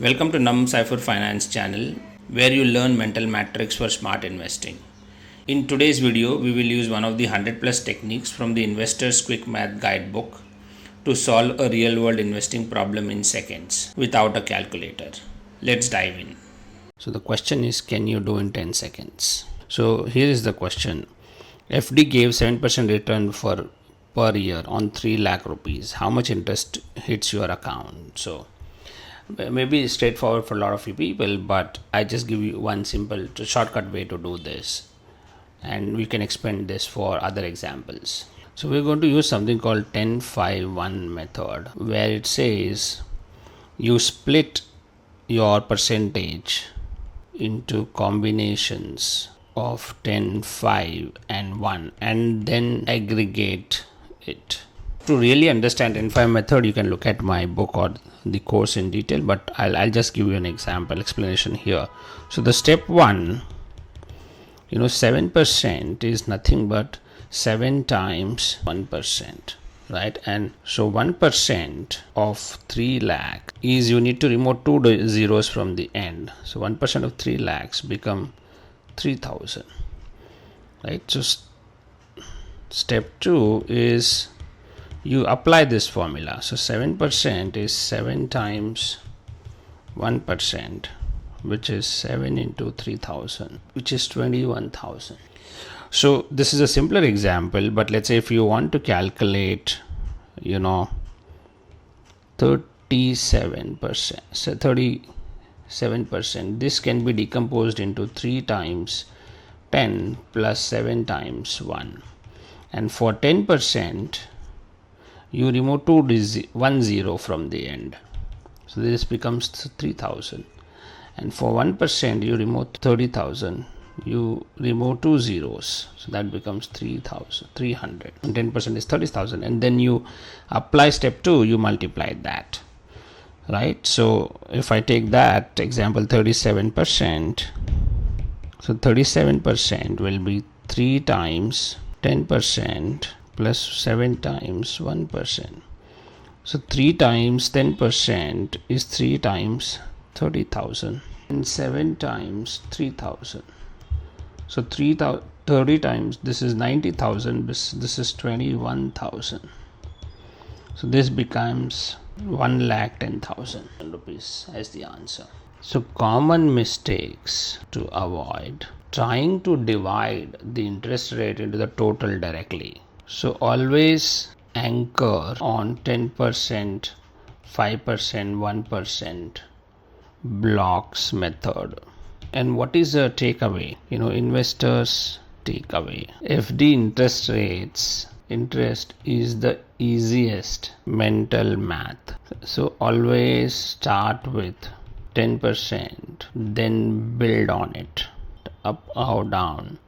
Welcome to NumCipherFinance channel, where you learn mental metrics for smart investing. In today's video, we will use one of the 100 plus techniques from the Investor's Quick Math Guidebook to solve a real world investing problem in seconds without a calculator. Let's dive in. So the question is, can you do in 10 seconds? So here is the question. FD gave 7% return per year on 3 lakh rupees. How much interest hits your account? So maybe it's straightforward for a lot of people, but I just give you one simple shortcut way to do this, and we can expand this for other examples. So we're going to use something called 10-5-1 method, where it says you split your percentage into combinations of 10, 5 and 1 and then aggregate it. To really understand 10-5 method, you can look at my book or the course in detail, but I'll just give you an example explanation here. So the step 1, 7% is nothing but 7 times 1%, right? And so 1% of 3 lakh is, you need to remove 2 zeros from the end. So 1% of 3 lakhs become 3,000, right? So step 2 is you apply this formula. So 7% is 7 times 1%, which is 7 into 3,000, which is 21,000. So this is a simpler example, but let's say if you want to calculate 37%, so 37%, this can be decomposed into 3 times 10 plus 7 times 1. And for 10%, you remove 1 zero from the end. So this becomes 3,000. And for 1%, you remove 30,000. You remove 2 zeros. So that becomes 300. And 10% is 30,000. And then you apply step 2, you multiply that. Right? So if I take that example, 37%, so 37% will be 3 times 10% plus 7 times 1%. So 3 times 10% is 3 times 30,000 and 7 times 3,000. So 30 times, this is 90,000, this is 21,000. So this becomes 1,10,000 rupees as the answer. So common mistakes to avoid: trying to divide the interest rate into the total directly. So always anchor on 10%, 5%, 1% blocks method. And what is the takeaway? Investors takeaway. FD interest is the easiest mental math. So always start with 10%, then build on it, up or down.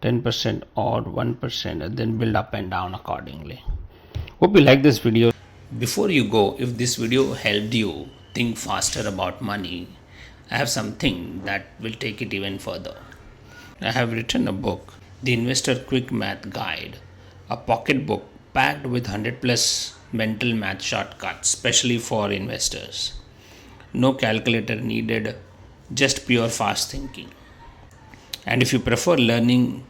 10% or 1%, and then build up and down accordingly. Hope you like this video. Before you go, if this video helped you think faster about money, I have something that will take it even further. I have written a book, The Investor Quick Math Guide, a pocket book packed with 100 plus mental math shortcuts, specially for investors. No calculator needed, just pure fast thinking. And if you prefer learning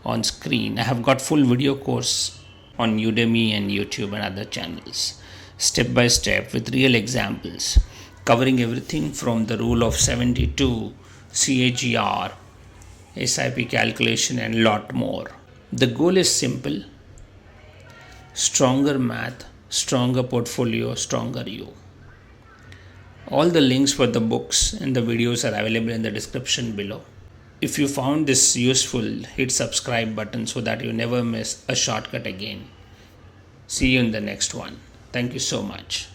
on screen, I have got full video course on Udemy and YouTube and other channels, step by step with real examples, covering everything from the rule of 72, CAGR, SIP calculation and lot more. The goal is simple: stronger math, stronger portfolio, stronger you. All the links for the books and the videos are available in the description below. If you found this useful, hit subscribe button so that you never miss a shortcut again. See you in the next one. Thank you so much.